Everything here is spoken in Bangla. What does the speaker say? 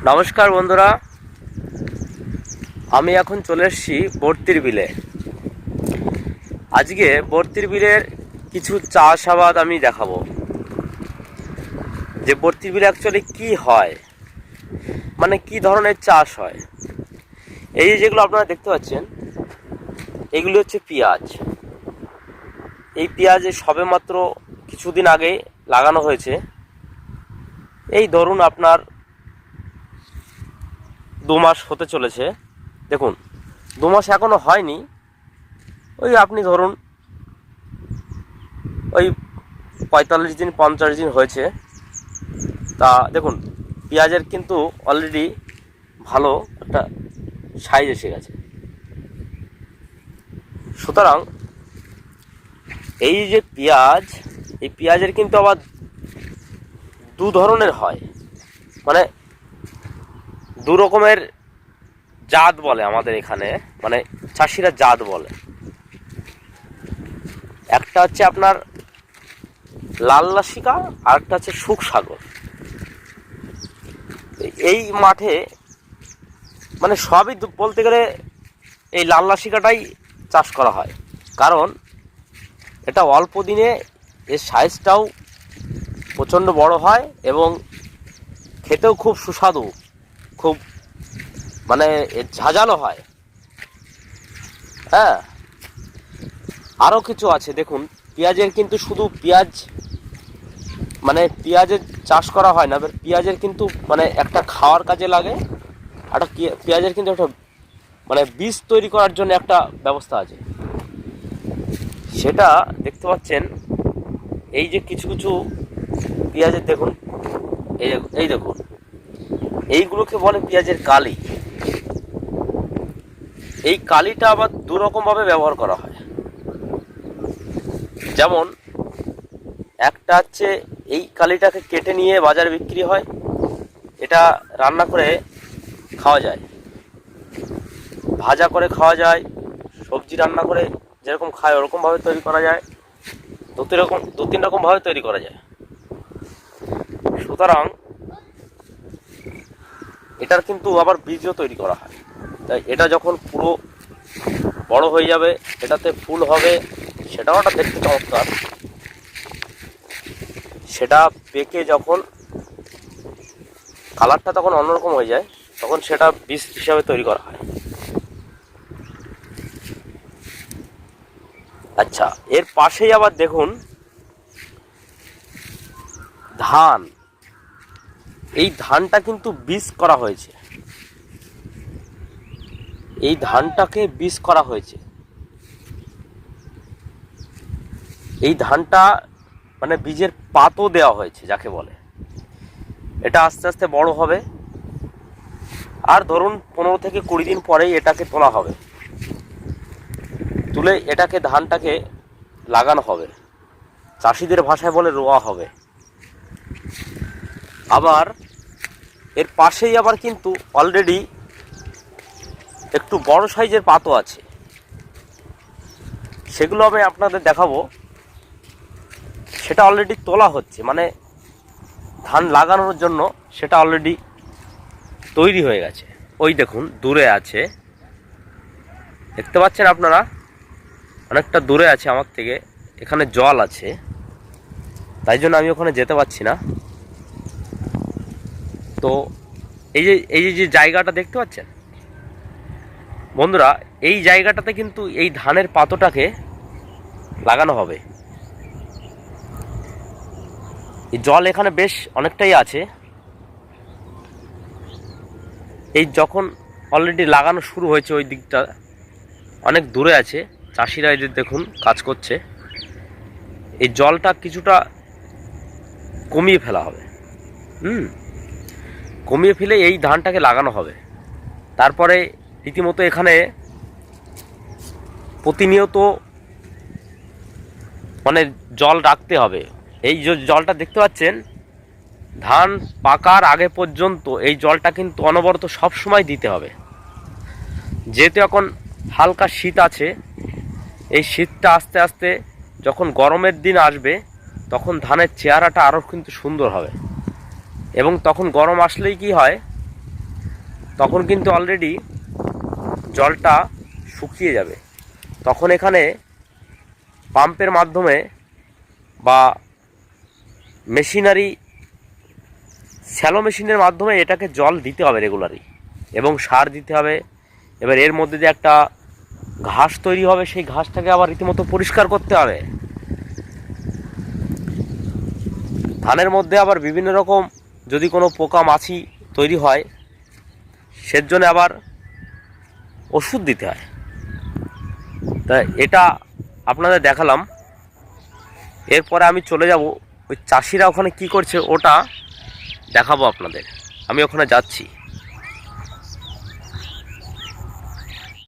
নমস্কার বন্ধুরা, আমি এখন চলে এসেছি বর্তির বিলে। আজকে বর্তির বিলের কিছু চাষাবাদ আমি দেখাবো যে বর্তির বিলে অ্যাকচুয়ালি কি হয়, মানে কি ধরনের চাষ হয়। এই যেগুলো আপনারা দেখতে পাচ্ছেন এগুলি হচ্ছে পেঁয়াজ। এই পেঁয়াজ সবেমাত্র কিছুদিন আগে লাগানো হয়েছে। এই ধরুন আপনার 2 মাস হতে চলেছে। দেখুন 2 মাস এখনো হয়নি, ওই আপনি ধরুন ওই 45 দিন 50 দিন হয়েছে। তা দেখুন পেঁয়াজের কিন্তু অলরেডি ভালো একটা সাইজ এসে গেছে। সুতরাং এই যে পেঁয়াজ, এই পেঁয়াজের কিন্তু আবার 2 ধরনের হয়, মানে 2 রকমের জাত বলে আমাদের এখানে, মানে চাষিরা জাত বলে। একটা হচ্ছে আপনার লাল লাসিকা আর একটা হচ্ছে সুখসাগর। এই মাঠে মানে সবই বলতে গেলে এই লাল লাসিকাটাই চাষ করা হয়, কারণ এটা অল্প দিনে এর সাইজটাও প্রচণ্ড বড় হয় এবং খেতেও খুব সুস্বাদু, খুব মানে ঝাঁঝালো হয়। হ্যাঁ, আরও কিছু আছে। দেখুন পেঁয়াজের কিন্তু শুধু পেঁয়াজ মানে পেঁয়াজের চাষ করা হয় না, পেঁয়াজের কিন্তু মানে একটা খাওয়ার কাজে লাগে, একটা পেঁয়াজের কিন্তু একটা মানে বীজ তৈরি করার জন্য একটা ব্যবস্থা আছে। সেটা দেখতে পাচ্ছেন এই যে কিছু কিছু পেঁয়াজের দেখুন, এই দেখুন এইগুলোকে বলে পেঁয়াজের কালি। এই কালিটা আবার 2 রকমভাবে ব্যবহার করা হয়। যেমন একটা হচ্ছে এই কালিটাকে কেটে নিয়ে বাজারে বিক্রি হয়, এটা রান্না করে খাওয়া যায়, ভাজা করে খাওয়া যায়, সবজি রান্না করে যেরকম খায় ওরকমভাবে তৈরি করা যায়, 2-3 রকমভাবে তৈরি করা যায়। সুতরাং এটার কিন্তু আবার বীজও তৈরি করা হয়। তাই এটা যখন পুরো বড় হয়ে যাবে, এটাতে ফুল হবে, সেটাও একটা দেখতে চমৎকার। সেটা পেকে যখন কালারটা তখন অন্যরকম হয়ে যায়, তখন সেটা বীজ হিসাবে তৈরি করা হয়। আচ্ছা, এর পাশেই আবার দেখুন ধান। এই ধানটা কিন্তু বীজ করা হয়েছে, এই ধানটাকে বীজ করা হয়েছে। এই ধানটা মানে বীজের পাতও দেওয়া হয়েছে যাকে বলে। এটা আস্তে আস্তে বড় হবে, আর ধরুন 15 থেকে 20 দিন পরেই এটাকে তোলা হবে। তুলে এটাকে ধানটাকে লাগানো হবে, চাষিদের ভাষায় বলে রোয়া হবে। আবার এর পাশেই আবার কিন্তু অলরেডি একটু বড় সাইজের পাতও আছে, সেগুলো আমি আপনাদের দেখাবো। সেটা অলরেডি তোলা হচ্ছে, মানে ধান লাগানোর জন্য সেটা অলরেডি তৈরি হয়ে গেছে। ওই দেখুন দূরে আছে, দেখতে পাচ্ছেন আপনারা, অনেকটা দূরে আছে আমার থেকে। এখানে জল আছে, তাই জন্য আমি ওখানে যেতে পারছি না। তো এই যে জায়গাটা দেখতে পাচ্ছেন বন্ধুরা, এই জায়গাটাতে কিন্তু এই ধানের পাতাটাকে লাগানো হবে। এই জল এখানে বেশ অনেকটাই আছে। এই যখন অলরেডি লাগানো শুরু হয়েছে, ওই দিকটা অনেক দূরে আছে, চাষিরা এই যে দেখুন কাজ করছে। এই জলটা কিছুটা কমিয়ে ফেলা হবে, কমিয়ে ফেলে এই ধানটাকে লাগানো হবে। তারপরে রীতিমতো এখানে প্রতিনিয়ত মানে জল রাখতে হবে। এই যে জলটা দেখতে পাচ্ছেন, ধান পাকার আগে পর্যন্ত এই জলটা কিন্তু অনবরত সব সময় দিতে হবে। যেহেতু এখন হালকা শীত আছে, এই শীতটা আস্তে আস্তে যখন গরমের দিন আসবে, তখন ধানের চেহারাটা আরও কিন্তু সুন্দর হবে। এবং তখন গরম আসলেই কি হয়, তখন কিন্তু অলরেডি জলটা শুকিয়ে যাবে। তখন এখানে পাম্পের মাধ্যমে বা মেশিনারি শ্যালো মেশিনের মাধ্যমে এটাকে জল দিতে হবে রেগুলারই, এবং সার দিতে হবে। এবার এর মধ্যে যে একটা ঘাস তৈরি হবে, সেই ঘাসটাকে আবার রীতিমতো পরিষ্কার করতে হবে। ধানের মধ্যে আবার বিভিন্ন রকম যদি কোনো পোকা মাছি তৈরি হয়, সের জন্য আবার ওষুধ দিতে হয়। তা এটা আপনাদের দেখালাম। এরপরে আমি চলে যাব ওই চাষিরা ওখানে কি করছে ওটা দেখাবো আপনাদের। আমি ওখানে যাচ্ছি।